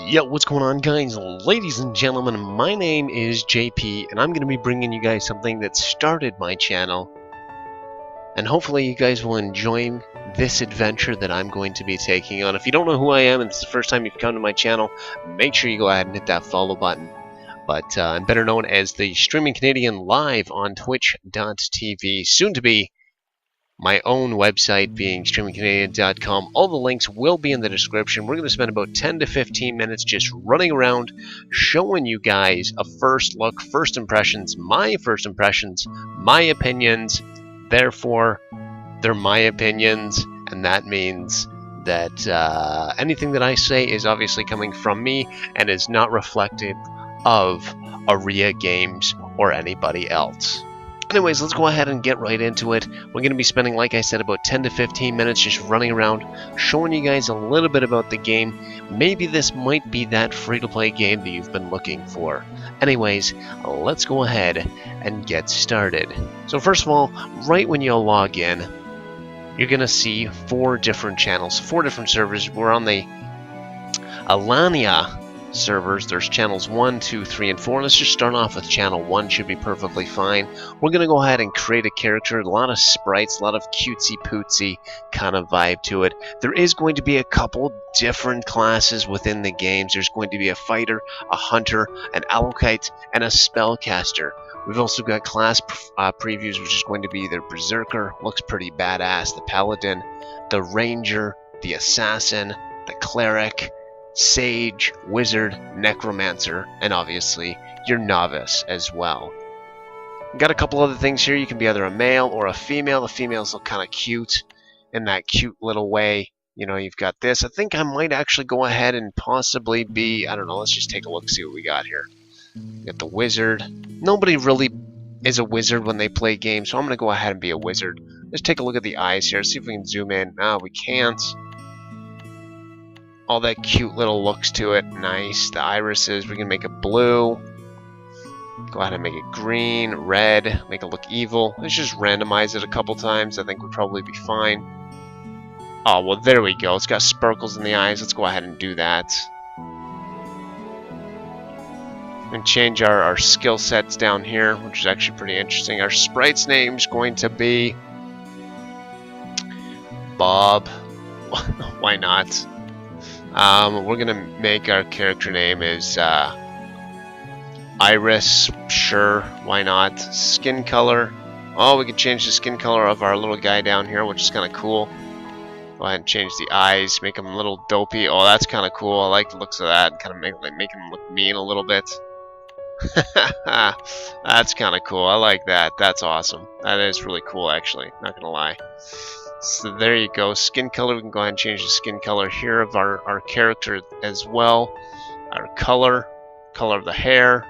Yo, what's going on, guys? Ladies and gentlemen, my name is JP, and I'm going to be bringing you guys something that started my channel. And hopefully you guys will enjoy this adventure that I'm going to be taking on. If you don't know who I am and it's the first time you've come to my channel, make sure you go ahead and hit that follow button. But I'm better known as the Streaming Canadian live on twitch.tv, soon to be my own website being streamingcanadian.com. All the links will be in the description. We're going to spend about 10 to 15 minutes just running around showing you guys a first look, first impressions, my opinions. Therefore, they're my opinions, and that means that anything that I say is obviously coming from me and is not reflective of Aria Games or anybody else. Anyways, let's go ahead and get right into it. We're going to be spending, like I said, about 10 to 15 minutes just running around, showing you guys a little bit about the game. Maybe this might be that free-to-play game that you've been looking for. Anyways, let's go ahead and get started. So first of all, right when you log in, you're going to see 4 different channels, 4 different servers. We're on the Alania servers. There's channels 1, 2, 3, and 4. Let's just start off with channel 1. Should be perfectly fine. We're going to go ahead and create a character. A lot of sprites, a lot of cutesy pootsy kind of vibe to it. There is going to be a couple different classes within the games. There's going to be a fighter, a hunter, an alokite, and a spellcaster. We've also got class previews, which is going to be the berserker, looks pretty badass, the paladin, the ranger, the assassin, the cleric, sage, wizard, necromancer, and obviously your novice as well. Got a couple other things here. You can be either a male or a female. The females look kind of cute in that cute little way. You know, you've got this. I think I might actually go ahead and possibly be, I don't know, let's just take a look, see what we got here. Got the wizard. Nobody really is a wizard when they play games, so I'm going to go ahead and be a wizard. Let's take a look at the eyes here, see if we can zoom in. No, we can't. All that cute little looks to it. Nice. The irises, we can make it blue. Go ahead and make it green, red, make it look evil. Let's just randomize it a couple times. I think we'd probably be fine. Oh, well, there we go. It's got sparkles in the eyes. Let's go ahead and do that. And change our skill sets down here, which is actually pretty interesting. Our sprite's name's going to be Bob. Why not? We're gonna make our character name is Iris. Sure, why not? Skin color. Oh, we can change the skin color of our little guy down here, which is kind of cool. Go ahead and change the eyes, make him a little dopey. Oh, that's kind of cool. I like the looks of that. Kind of make him look mean a little bit. That's kind of cool. I like that. That's awesome. That is really cool, actually. Not gonna lie. So there you go. Skin color. We can go ahead and change the skin color here of our character as well. Our color of the hair.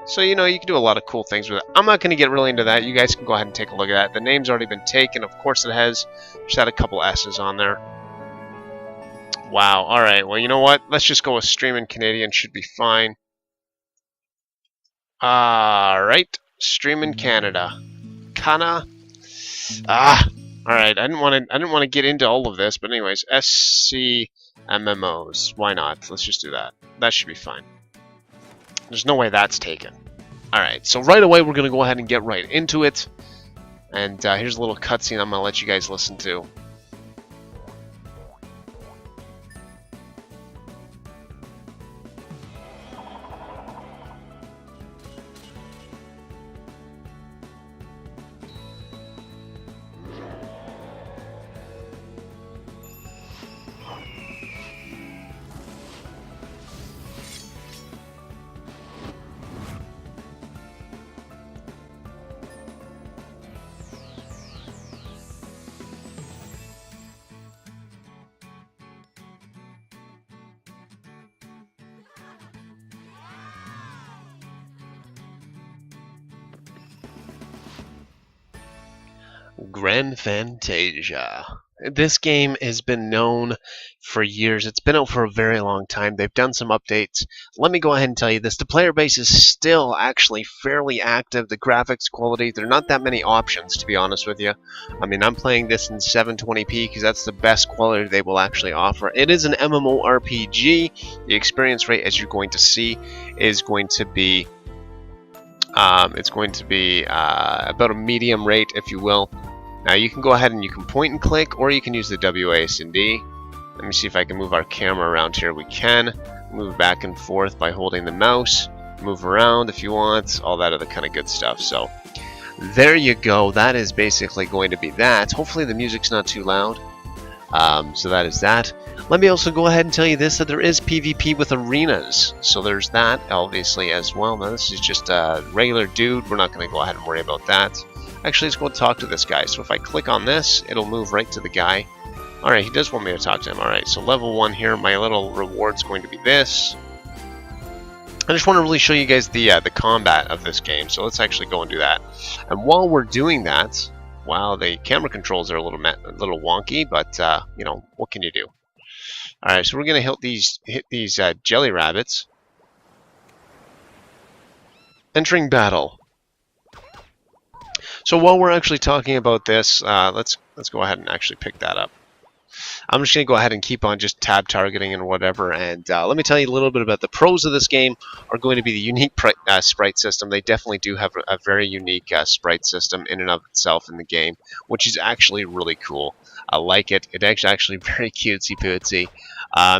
So, you know, you can do a lot of cool things with it. I'm not going to get really into that. You guys can go ahead and take a look at that. The name's already been taken. Of course it has. Just had a couple S's on there. Wow. Alright. Well, you know what? Let's just go with Streaming Canadian. Should be fine. Alright. Streaming Canada. Alright, I didn't want to get into all of this, but anyways, SC MMOs. Why not? Let's just do that. That should be fine. There's no way that's taken. Alright, so right away we're going to go ahead and get right into it. And here's a little cutscene I'm going to let you guys listen to. Grand Fantasia. This game has been known for years. It's been out for a very long time. They've done some updates. Let me go ahead and tell you this. The player base is still actually fairly active. The graphics quality, there are not that many options, to be honest with you. I mean, I'm playing this in 720p because that's the best quality they will actually offer. It is an MMORPG. The experience rate, as you're going to see, is going to be about a medium rate, if you will. Now you can go ahead and you can point and click, or you can use the WASD. Let me see if I can move our camera around here. We can move back and forth by holding the mouse, move around if you want, all that other kind of good stuff. So there you go. That is basically going to be that. Hopefully the music's not too loud. So that is that. Let me also go ahead and tell you this, that there is PvP with arenas. So there's that, obviously, as well. Now this is just a regular dude. We're not going to go ahead and worry about that. Actually, let's go talk to this guy. So if I click on this, it'll move right to the guy. Alright, he does want me to talk to him. Alright, so level 1 here, my little reward's going to be this. I just want to really show you guys the combat of this game. So let's actually go and do that. And while we're doing that, wow, the camera controls are a little wonky, but you know, what can you do? Alright, so we're going to hit these jelly rabbits. Entering battle. So while we're actually talking about this, let's go ahead and actually pick that up. I'm just going to go ahead and keep on just tab targeting and whatever, and let me tell you a little bit about the pros of this game are going to be the unique sprite system. They definitely do have a very unique sprite system in and of itself in the game, which is actually really cool. I like it. It's actually very cutesy-pootsy.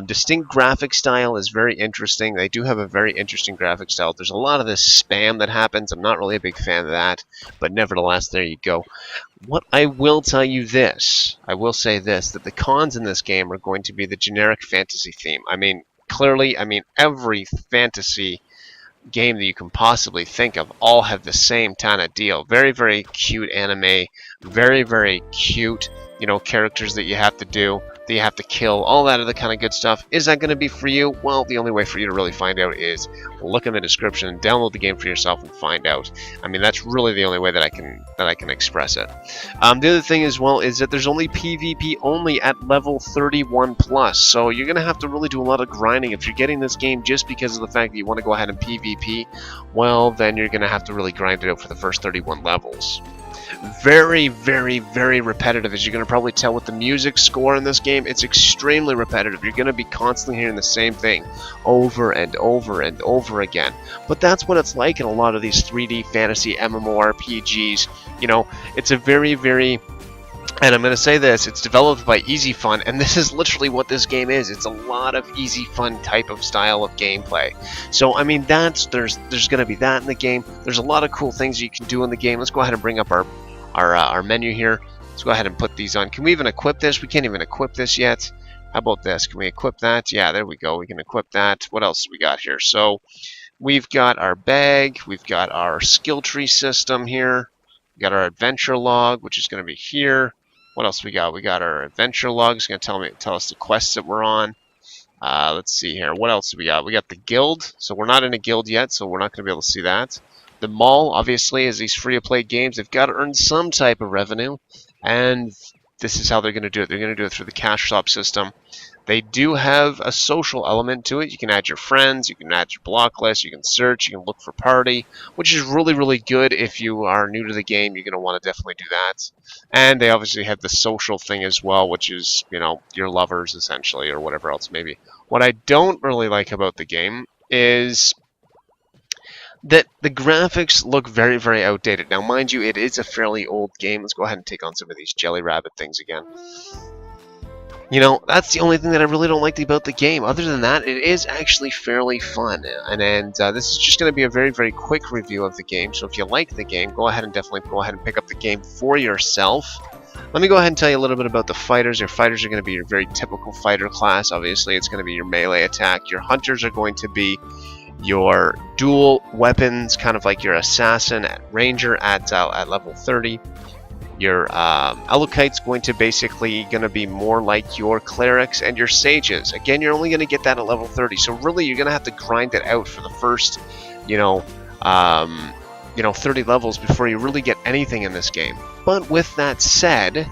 Distinct graphic style is very interesting. They do have a very interesting graphic style. There's a lot of this spam that happens. I'm not really a big fan of that, but nevertheless, there you go. What I will tell you this, I will say this, that the cons in this game are going to be the generic fantasy theme. I mean, clearly, every fantasy game that you can possibly think of all have the same kind of deal. Very, very cute anime, very, very cute, you know, characters that you have to do, that you have to kill, all that other kind of good stuff. Is that going to be for you? Well, the only way for you to really find out is look in the description and download the game for yourself and find out. I mean, that's really the only way that I can express it. The other thing as well is that there's only PvP only at level 31 plus, so you're going to have to really do a lot of grinding. If you're getting this game just because of the fact that you want to go ahead and PvP, well, then you're going to have to really grind it out for the first 31 levels. Very, very, very repetitive, as you're going to probably tell with the music score in this game. It's extremely repetitive. You're going to be constantly hearing the same thing over and over and over again. But that's what it's like in a lot of these 3D fantasy MMORPGs. You know, it's a very, very... And I'm going to say this, it's developed by EASYFUN, and this is literally what this game is. It's a lot of EASYFUN type of style of gameplay. So, I mean, there's going to be that in the game. There's a lot of cool things you can do in the game. Let's go ahead and bring up our menu here. Let's go ahead and put these on. Can we even equip this? We can't even equip this yet. How about this? Can we equip that? Yeah, there we go. We can equip that. What else do we got here? So, we've got our bag. We've got our skill tree system here. We got our adventure log, which is going to be here. What else we got? We got our adventure log. It's going to tell us the quests that we're on. Let's see here. What else do we got? We got the guild. So we're not in a guild yet, so we're not going to be able to see that. The mall, obviously, is these free-to-play games. They've got to earn some type of revenue, and this is how they're going to do it. They're going to do it through the cash shop system. They do have a social element to it. You can add your friends, you can add your block list, you can search, you can look for party, which is really, really good if you are new to the game. You're going to want to definitely do that. And they obviously have the social thing as well, which is, you know, your lovers, essentially, or whatever else maybe. What I don't really like about the game is that the graphics look very, very outdated. Now, mind you, it is a fairly old game. Let's go ahead and take on some of these jelly rabbit things again. You know, that's the only thing that I really don't like about the game. Other than that, it is actually fairly fun. And this is just going to be a very, very quick review of the game. So if you like the game, go ahead and definitely go ahead and pick up the game for yourself. Let me go ahead and tell you a little bit about the fighters. Your fighters are going to be your very typical fighter class. Obviously, it's going to be your melee attack. Your hunters are going to be your dual weapons, kind of like your assassin ranger at level 30. Your Alucite's going to be more like your clerics and your sages. Again, you're only going to get that at level 30, so really you're going to have to grind it out for the first, 30 levels before you really get anything in this game. But with that said,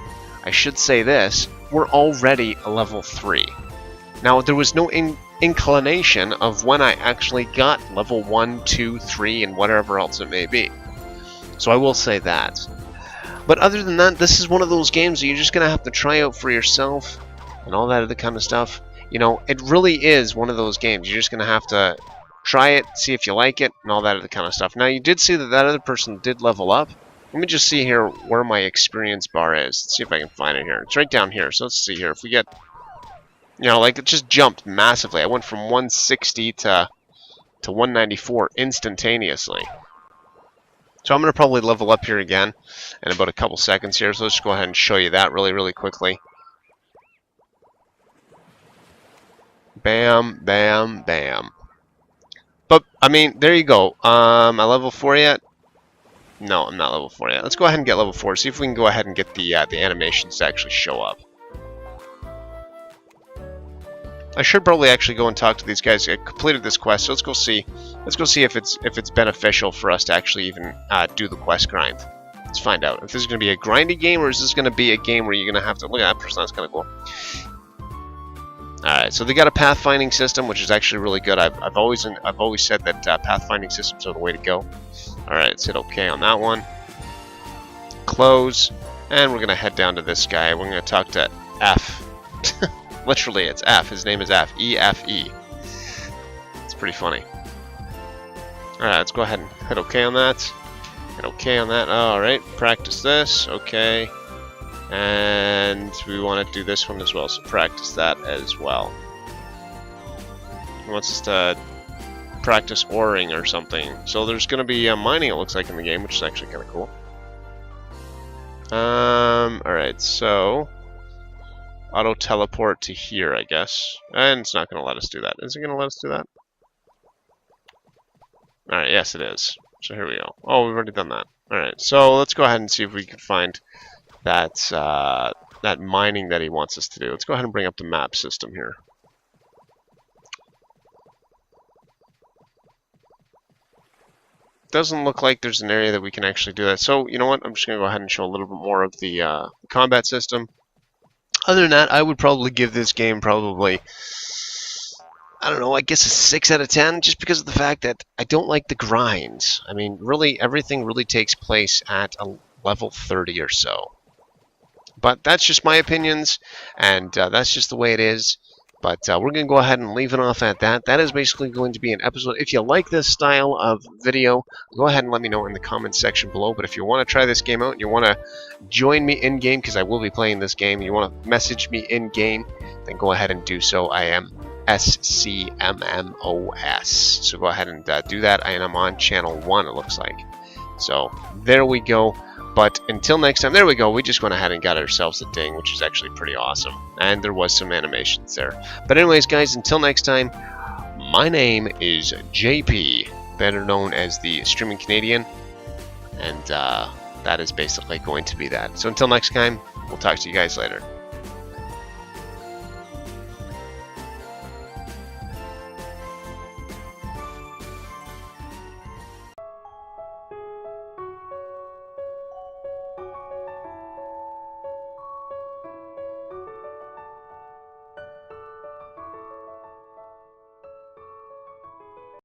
I should say this, we're already a level 3. Now, there was no inclination of when I actually got level 1, 2, 3, and whatever else it may be. So I will say that. But other than that, this is one of those games that you're just going to have to try out for yourself and all that other kind of stuff. You know, it really is one of those games. You're just going to have to try it, see if you like it, and all that other kind of stuff. Now, you did see that that other person did level up. Let me just see here where my experience bar is. Let's see if I can find it here. It's right down here. So let's see here. If we get, you know, like it just jumped massively. I went from 160 to 194 instantaneously. So I'm going to probably level up here again in about a couple seconds here. So let's just go ahead and show you that really, really quickly. Bam, bam, bam. But, I mean, there you go. Am I level 4 yet? No, I'm not level 4 yet. Let's go ahead and get level 4. See if we can go ahead and get the animations to actually show up. I should probably actually go and talk to these guys. I completed this quest, so let's go see. Let's go see if it's beneficial for us to actually even do the quest grind. Let's find out if this is going to be a grindy game or is this going to be a game where you're going to have to look at that person. That's kind of cool. All right, so they got a pathfinding system, which is actually really good. I've always said that pathfinding systems are the way to go. All right, let's hit OK on that one. Close, and we're gonna head down to this guy. We're gonna talk to F. Literally, it's F. His name is F. E-F-E. It's pretty funny. All right, let's go ahead and hit OK on that. Hit OK on that. All right, practice this. Okay. And we want to do this one as well, so practice that as well. He wants us to practice oring or something. So there's going to be mining, it looks like, in the game, which is actually kind of cool. Alright, so auto teleport to here, I guess. And it's not going to let us do that. Is it going to let us do that? Alright, yes it is. So here we go. Oh, we've already done that. Alright, so let's go ahead and see if we can find that mining that he wants us to do. Let's go ahead and bring up the map system here. Doesn't look like there's an area that we can actually do that. So, you know what? I'm just going to go ahead and show a little bit more of the combat system. Other than that, I would probably give this game probably, I don't know, I guess a 6 out of 10, just because of the fact that I don't like the grinds. I mean, really, everything really takes place at a level 30 or so. But that's just my opinions, and that's just the way it is. But we're going to go ahead and leave it off at that. That is basically going to be an episode. If you like this style of video, go ahead and let me know in the comments section below. But if you want to try this game out and you want to join me in-game, because I will be playing this game, you want to message me in-game, then go ahead and do so. I am SCMMOS. So go ahead and do that. I am on channel 1, it looks like. So there we go. But until next time, there we go. We just went ahead and got ourselves a ding, which is actually pretty awesome. And there was some animations there. But anyways, guys, until next time, my name is JP, better known as the Streaming Canadian. And that is basically going to be that. So until next time, we'll talk to you guys later.